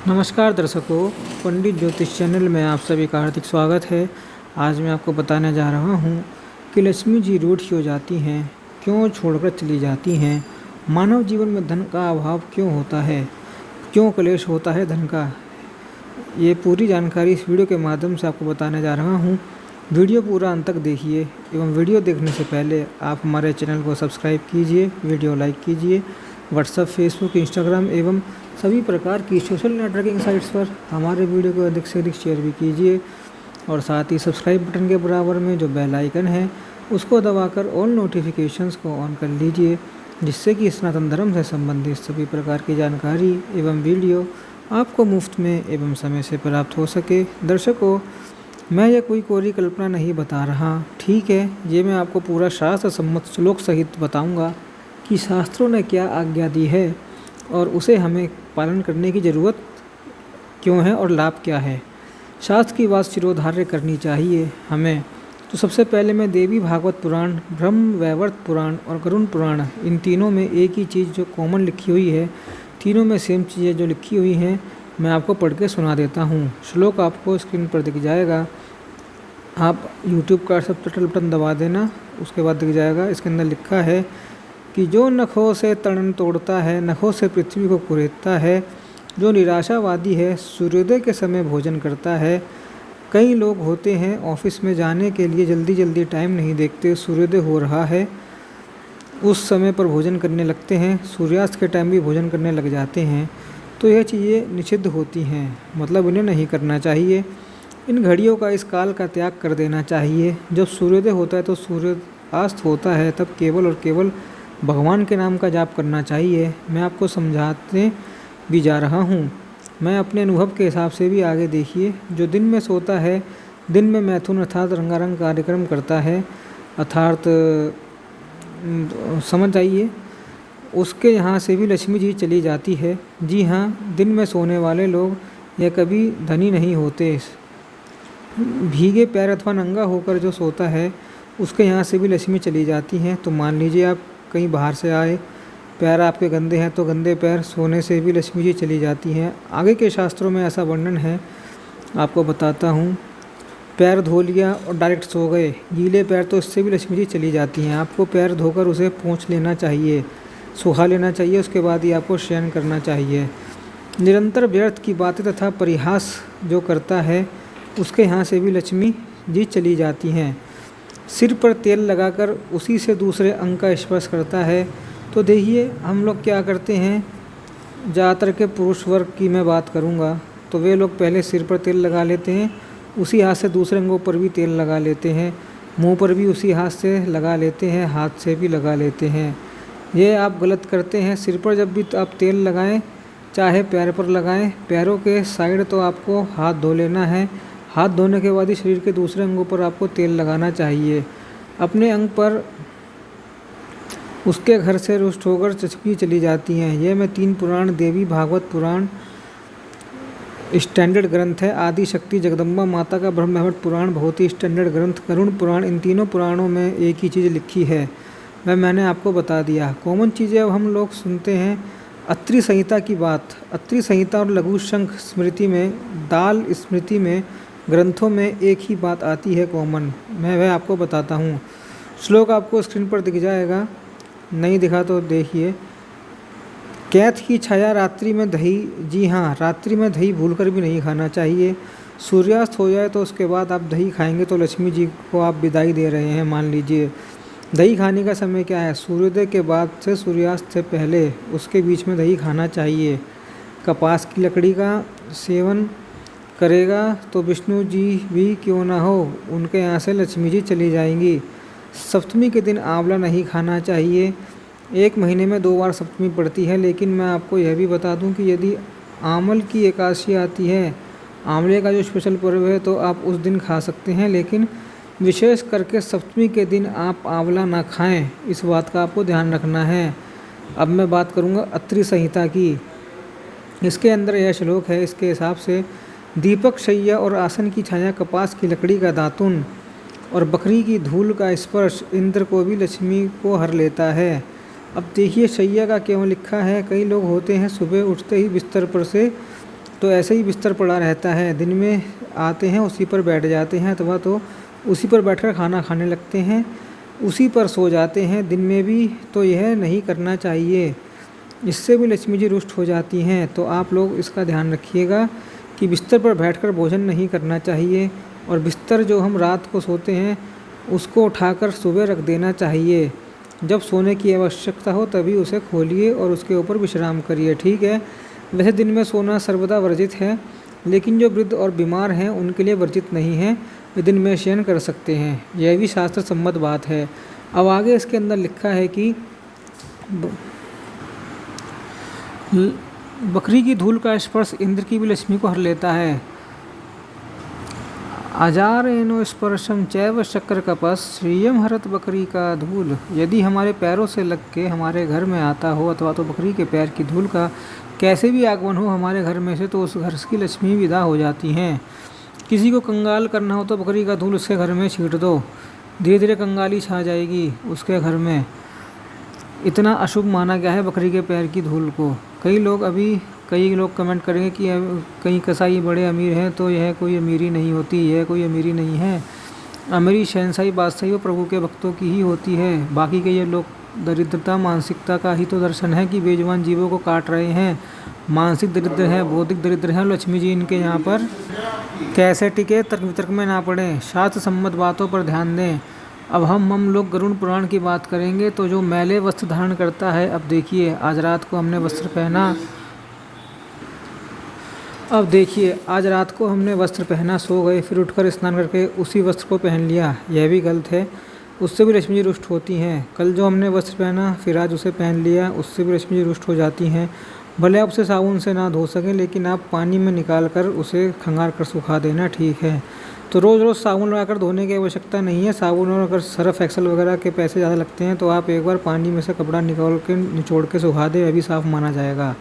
नमस्कार दर्शकों, पंडित ज्योतिष चैनल में आप सभी का हार्दिक स्वागत है। आज मैं आपको बताने जा रहा हूँ कि लक्ष्मी जी रूठ हो जाती हैं, क्यों छोड़कर चली जाती हैं, मानव जीवन में धन का अभाव क्यों होता है, क्यों क्लेश होता है धन का। ये पूरी जानकारी इस वीडियो के माध्यम से आपको बताने जा रहा हूँ। वीडियो पूरा अंत तक देखिए एवं वीडियो देखने से पहले आप हमारे चैनल को सब्सक्राइब कीजिए, वीडियो लाइक कीजिए। व्हाट्सएप, फेसबुक, इंस्टाग्राम एवं सभी प्रकार की सोशल नेटवर्किंग साइट्स पर हमारे वीडियो को अधिक से अधिक शेयर भी कीजिए और साथ ही सब्सक्राइब बटन के बराबर में जो बेल आइकन है उसको दबाकर ऑल नोटिफिकेशंस को ऑन कर लीजिए, जिससे कि सनातन धर्म से संबंधित सभी प्रकार की जानकारी एवं वीडियो आपको मुफ्त में एवं समय से प्राप्त हो सके। दर्शकों, मैं ये कोई कोरी कल्पना नहीं बता रहा, ठीक है। ये मैं आपको पूरा शास्त्र सम्मत श्लोक सहित बताऊंगा कि शास्त्रों ने क्या आज्ञा दी है और उसे हमें पालन करने की ज़रूरत क्यों है और लाभ क्या है। शास्त्र की बात शिरोधार्य करनी चाहिए हमें। तो सबसे पहले मैं देवी भागवत पुराण, ब्रह्म वैवर्त पुराण और गरुड़ पुराण, इन तीनों में एक ही चीज़ जो कॉमन लिखी हुई है, तीनों में सेम चीज़ें जो लिखी हुई हैं, मैं आपको पढ़ के सुना देता हूँ। श्लोक आपको स्क्रीन पर दिख जाएगा। आप यूट्यूब का सबटाइटल बटन दबा देना, उसके बाद दिख जाएगा। इसके अंदर लिखा है कि जो नखों से तन तोड़ता है, नखों से पृथ्वी को कुरेदता है, जो निराशावादी है, सूर्योदय के समय भोजन करता है। कई लोग होते हैं ऑफिस में जाने के लिए जल्दी जल्दी टाइम नहीं देखते, सूर्योदय हो रहा है उस समय पर भोजन करने लगते हैं, सूर्यास्त के टाइम भी भोजन करने लग जाते हैं, तो यह चीज़ें निषिद्ध होती हैं, मतलब इन्हें नहीं करना चाहिए। इन घड़ियों का, इस काल का त्याग कर देना चाहिए। जब सूर्योदय होता है तो सूर्यास्त होता है, तब केवल और केवल भगवान के नाम का जाप करना चाहिए। मैं आपको समझाते भी जा रहा हूँ, मैं अपने अनुभव के हिसाब से भी। आगे देखिए, जो दिन में सोता है, दिन में मैथुन अर्थात रंगारंग कार्यक्रम करता है, अर्थात समझ जाइए, उसके यहाँ से भी लक्ष्मी जी चली जाती है। जी हाँ, दिन में सोने वाले लोग यह कभी धनी नहीं होते। भीगे पैर अथवा नंगा होकर जो सोता है, उसके यहाँ से भी लक्ष्मी चली जाती हैं। तो मान लीजिए आप कहीं बाहर से आए, पैर आपके गंदे हैं, तो गंदे पैर सोने से भी लक्ष्मी जी चली जाती हैं। आगे के शास्त्रों में ऐसा वर्णन है, आपको बताता हूँ। पैर धो लिया और डायरेक्ट सो गए, गीले पैर, तो इससे भी लक्ष्मी जी चली जाती हैं। आपको पैर धोकर उसे पोंछ लेना चाहिए, सुखा लेना चाहिए, उसके बाद ही आपको शयन करना चाहिए। निरंतर व्यर्थ की बातें तथा परिहास जो करता है, उसके यहाँ से भी लक्ष्मी जी चली जाती हैं। सिर पर तेल लगाकर उसी से दूसरे अंग का स्पर्श करता है। तो देखिए, हम लोग क्या करते हैं, ज़्यादातर के पुरुष वर्ग की मैं बात करूंगा, तो वे लोग पहले सिर पर तेल लगा लेते हैं, उसी हाथ से दूसरे अंगों पर भी तेल लगा लेते हैं, मुंह पर भी उसी हाथ से लगा लेते हैं, हाथ से भी लगा लेते हैं। ये आप गलत करते हैं। सिर पर जब भी आप तेल लगाएं, चाहे पैर पर लगाएं, पैरों के साइड तो आपको हाथ धो लेना है। हाथ धोने के बाद ही शरीर के दूसरे अंगों पर आपको तेल लगाना चाहिए। अपने अंग पर उसके घर से रुष्ट होकर चचकी चली जाती हैं। यह मैं 3 पुराण, देवी भागवत पुराण स्टैंडर्ड ग्रंथ है, आदि शक्ति जगदम्बा माता का ब्रह्म वैवर्त पुराण बहुत ही स्टैंडर्ड ग्रंथ, गरुड़ पुराण, इन तीनों पुराणों में एक ही चीज़ लिखी है, मैंने आपको बता दिया। कॉमन चीज़ें अब हम लोग सुनते हैं। अत्रि संहिता की बात, अत्रि संहिता और लघु शंख स्मृति में, दाल स्मृति में, ग्रंथों में एक ही बात आती है कॉमन, मैं वह आपको बताता हूँ। श्लोक आपको स्क्रीन पर दिख जाएगा, नहीं दिखा तो देखिए। कैथ की छाया रात्रि में दही, जी हाँ, रात्रि में दही भूलकर भी नहीं खाना चाहिए। सूर्यास्त हो जाए तो उसके बाद आप दही खाएंगे तो लक्ष्मी जी को आप विदाई दे रहे हैं, मान लीजिए। दही खाने का समय क्या है, सूर्योदय के बाद से सूर्यास्त से पहले, उसके बीच में दही खाना चाहिए। कपास की लकड़ी का सेवन करेगा तो विष्णु जी भी क्यों ना हो, उनके यहाँ से लक्ष्मी जी चली जाएंगी। सप्तमी के दिन आंवला नहीं खाना चाहिए। 1 महीने में 2 बार सप्तमी पड़ती है, लेकिन मैं आपको यह भी बता दूं कि यदि आंवल की एकादशी आती है, आंवले का जो स्पेशल पर्व है, तो आप उस दिन खा सकते हैं, लेकिन विशेष करके सप्तमी के दिन आप आंवला ना खाएं, इस बात का आपको ध्यान रखना है। अब मैं बात करूंगा अत्रि संहिता की। इसके अंदर यह श्लोक है, इसके हिसाब से दीपक, शैया और आसन की छाया, कपास की लकड़ी का दातुन और बकरी की धूल का स्पर्श इंद्र को भी लक्ष्मी को हर लेता है। अब देखिए, शैया का क्यों लिखा है। कई लोग होते हैं सुबह उठते ही बिस्तर पर से तो ऐसे ही बिस्तर पड़ा रहता है। दिन में आते हैं उसी पर बैठ जाते हैं अथवा तो उसी पर बैठकर खाना खाने लगते हैं, उसी पर सो जाते हैं दिन में भी। तो यह नहीं करना चाहिए, इससे भी लक्ष्मी जी रुष्ट हो जाती हैं। तो आप लोग इसका ध्यान रखिएगा कि बिस्तर पर बैठकर भोजन नहीं करना चाहिए, और बिस्तर जो हम रात को सोते हैं उसको उठाकर सुबह रख देना चाहिए। जब सोने की आवश्यकता हो तभी उसे खोलिए और उसके ऊपर विश्राम करिए, ठीक है। वैसे दिन में सोना सर्वदा वर्जित है, लेकिन जो वृद्ध और बीमार हैं उनके लिए वर्जित नहीं है, वे दिन में शयन कर सकते हैं। यह भी शास्त्र सम्मत बात है। अब आगे इसके अंदर लिखा है कि बकरी की धूल का स्पर्श इंद्र की भी लक्ष्मी को हर लेता है। आजारेनो स्पर्शम चैव शक्र कपस श्रियम हरत बकरी का धूल। यदि हमारे पैरों से लग के हमारे घर में आता हो अथवा तो बकरी के पैर की धूल का कैसे भी आगमन हो हमारे घर में से, तो उस घर की लक्ष्मी विदा हो जाती हैं। किसी को कंगाल करना हो तो बकरी का धूल उसके घर में छींट दो, धीरे धीरे कंगाली छा जाएगी उसके घर में। इतना अशुभ माना गया है बकरी के पैर की धूल को। कई लोग कमेंट करेंगे कि कहीं कसाई बड़े अमीर हैं, तो यह कोई अमीरी नहीं होती, यह कोई अमीरी नहीं है। अमीरी शहंशाही बादशाही और प्रभु के भक्तों की ही होती है। बाकी के ये लोग दरिद्रता मानसिकता का ही तो दर्शन है कि बेजुबान जीवों को काट रहे हैं। मानसिक दरिद्र है, बौद्धिक दरिद्र है। लक्ष्मी जी इनके यहाँ पर कैसे टिके, तर्क वितर्क में ना पड़े, शास्त्र सम्मत बातों पर ध्यान दें। अब हम लोग गरुड़ पुराण की बात करेंगे। तो जो मैले वस्त्र धारण करता है, अब देखिए आज रात को हमने वस्त्र पहना, सो गए, फिर उठकर स्नान करके उसी वस्त्र को पहन लिया, यह भी गलत है। उससे भी लक्ष्मी जी रुष्ट होती हैं। कल जो हमने वस्त्र पहना फिर आज उसे पहन लिया, उससे भी लक्ष्मी जी रुष्ट हो जाती हैं। भले आप उसे साबुन से ना धो सकें, लेकिन आप पानी में निकाल कर उसे खंगार कर सुखा देना, ठीक है। तो रोज़ रोज़ साबुन लगाकर धोने की आवश्यकता नहीं है। साबुन और अगर सर्फ एक्सेल वगैरह के पैसे ज़्यादा लगते हैं तो आप एक बार पानी में से कपड़ा निचोड़ के सुखा दें, अभी साफ़ माना जाएगा।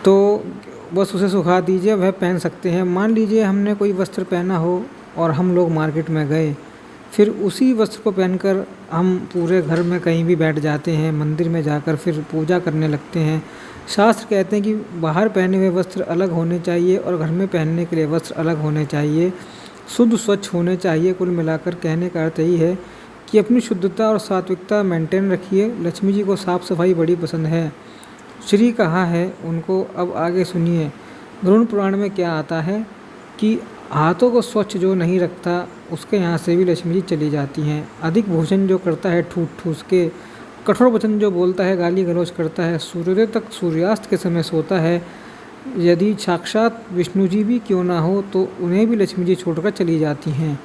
तो बस उसे सुखा दीजिए, वह पहन सकते हैं। मान लीजिए हमने कोई वस्त्र पहना हो और हम लोग मार्केट में गए, फिर उसी वस्त्र को पहनकर हम पूरे घर में कहीं भी बैठ जाते हैं, मंदिर में जाकर फिर पूजा करने लगते हैं। शास्त्र कहते हैं कि बाहर पहने हुए वस्त्र अलग होने चाहिए और घर में पहनने के लिए वस्त्र अलग होने चाहिए, शुद्ध स्वच्छ होने चाहिए। कुल मिलाकर कहने का अर्थ यही है कि अपनी शुद्धता और सात्विकता मेंटेन रखिए। लक्ष्मी जी को साफ़ सफाई बड़ी पसंद है। श्री कहा है उनको। अब आगे सुनिए, गरुड़ पुराण में क्या आता है कि हाथों को स्वच्छ जो नहीं रखता उसके यहाँ से भी लक्ष्मी जी चली जाती हैं। अधिक भोजन जो करता है ठूस ठूस के, कठोर वचन जो बोलता है, गाली गलौज करता है, सूर्योदय तक सूर्यास्त के समय सोता है, यदि साक्षात विष्णु जी भी क्यों ना हो तो उन्हें भी लक्ष्मी जी छोड़कर चली जाती हैं।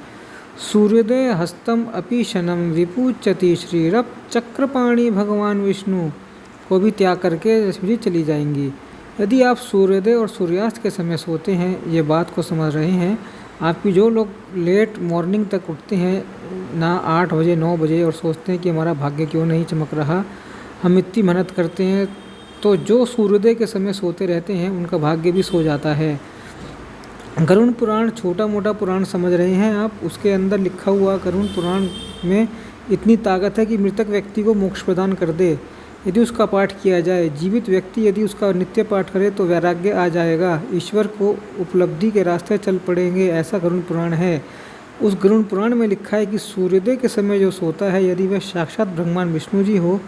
सूर्योदय हस्तम अपि शनम विपूज्यति श्रीरप चक्रपाणी भगवान विष्णु को भी त्याग करके लक्ष्मी जी चली जाएंगी। यदि आप सूर्योदय और सूर्यास्त के समय सोते हैं, ये बात को समझ रहे हैं, आपकी जो लोग लेट मॉर्निंग तक उठते हैं ना 8 बजे 9 बजे और सोचते हैं कि हमारा भाग्य क्यों नहीं चमक रहा, हम इतनी मेहनत करते हैं, तो जो सूर्योदय के समय सोते रहते हैं उनका भाग्य भी सो जाता है। गरुड़ पुराण छोटा मोटा पुराण समझ रहे हैं आप, उसके अंदर लिखा हुआ गरुड़ पुराण में इतनी ताकत है कि मृतक व्यक्ति को मोक्ष प्रदान कर दे यदि उसका पाठ किया जाए। जीवित व्यक्ति यदि उसका नित्य पाठ करे तो वैराग्य आ जाएगा, ईश्वर को उपलब्धि के रास्ते चल पड़ेंगे, ऐसा गरुड़ पुराण है। उस गरुड़ पुराण में लिखा है कि सूर्योदय के समय जो सोता है, यदि वह साक्षात भगवान विष्णु जी हो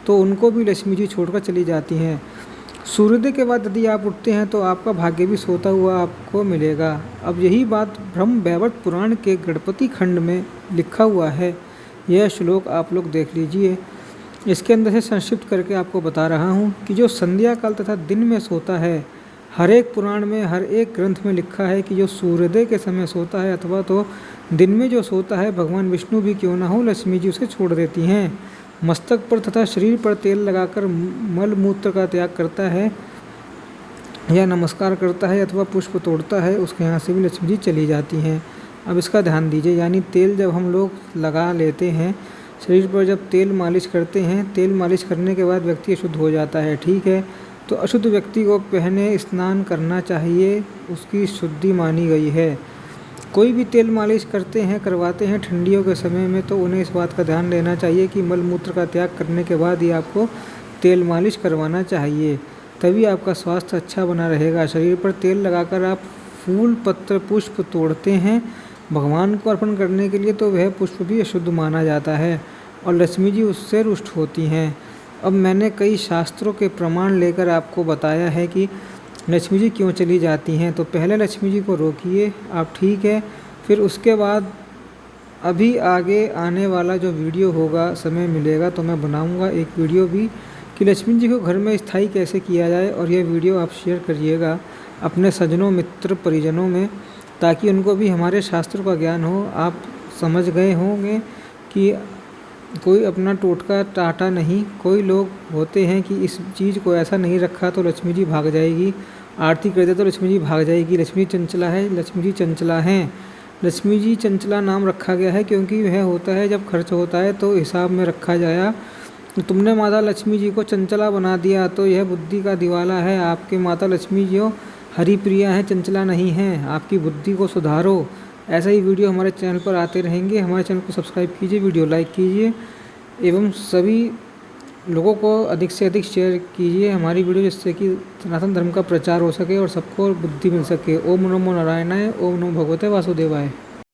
तो उनको भी लक्ष्मी जी छोड़कर चली जाती हैं। सूर्योदय के बाद यदि आप उठते हैं तो आपका भाग्य भी सोता हुआ आपको मिलेगा। अब यही बात ब्रह्म वैवर्त पुराण के गणपति खंड में लिखा हुआ है। यह श्लोक आप लोग देख लीजिए। इसके अंदर से संक्षिप्त करके आपको बता रहा हूँ कि जो संध्या काल तथा दिन में सोता है, हर एक पुराण में हर एक ग्रंथ में लिखा है कि जो सूर्योदय के समय सोता है अथवा तो दिन में जो सोता है, भगवान विष्णु भी क्यों ना हो, लक्ष्मी जी उसे छोड़ देती हैं। मस्तक पर तथा शरीर पर तेल लगाकर मल मूत्र का त्याग करता है या नमस्कार करता है अथवा पुष्प तोड़ता है, उसके यहाँ से भी लक्ष्मी जी चली जाती हैं। अब इसका ध्यान दीजिए, यानी तेल जब हम लोग लगा लेते हैं शरीर पर, जब तेल मालिश करते हैं, तेल मालिश करने के बाद व्यक्ति अशुद्ध हो जाता है, ठीक है। तो अशुद्ध व्यक्ति को पहले स्नान करना चाहिए, उसकी शुद्धि मानी गई है। कोई भी तेल मालिश करवाते हैं ठंडियों के समय में, तो उन्हें इस बात का ध्यान देना चाहिए कि मल मूत्र का त्याग करने के बाद ही आपको तेल मालिश करवाना चाहिए, तभी आपका स्वास्थ्य अच्छा बना रहेगा। शरीर पर तेल लगाकर आप फूल, पत्र, पुष्प तोड़ते हैं भगवान को अर्पण करने के लिए, तो वह पुष्प भी अशुद्ध माना जाता है और लक्ष्मी जी उससे रुष्ट होती हैं। अब मैंने कई शास्त्रों के प्रमाण लेकर आपको बताया है कि लक्ष्मी जी क्यों चली जाती हैं। तो पहले लक्ष्मी जी को रोकिए आप, ठीक है। फिर उसके बाद अभी आगे आने वाला जो वीडियो होगा, समय मिलेगा तो मैं बनाऊंगा एक वीडियो भी कि लक्ष्मी जी को घर में स्थायी कैसे किया जाए, और यह वीडियो आप शेयर करिएगा अपने सज्जनों, मित्र, परिजनों में, ताकि उनको भी हमारे शास्त्रों का ज्ञान हो। आप समझ गए होंगे कि कोई अपना टोटका टाटा नहीं। कोई लोग होते हैं कि इस चीज़ को ऐसा नहीं रखा तो लक्ष्मी जी भाग जाएगी, आरती कर दे तो लक्ष्मी जी भाग जाएगी, लक्ष्मी चंचला है, लक्ष्मी जी चंचला हैं। लक्ष्मी जी चंचला नाम रखा गया है क्योंकि वह होता है जब खर्च होता है तो हिसाब में रखा जाया। तो तुमने माता लक्ष्मी जी को चंचला बना दिया तो यह बुद्धि का दिवाला है। आपके माता लक्ष्मी जी हरिप्रिया हैं, चंचला नहीं हैं। आपकी बुद्धि को सुधारो। ऐसा ही वीडियो हमारे चैनल पर आते रहेंगे। हमारे चैनल को सब्सक्राइब कीजिए, वीडियो लाइक कीजिए एवं सभी लोगों को अधिक से अधिक शेयर कीजिए हमारी वीडियो, जिससे कि सनातन धर्म का प्रचार हो सके और सबको बुद्धि मिल सके। ओम नमो नारायणाय, ओम नमो भगवते वासुदेवाय।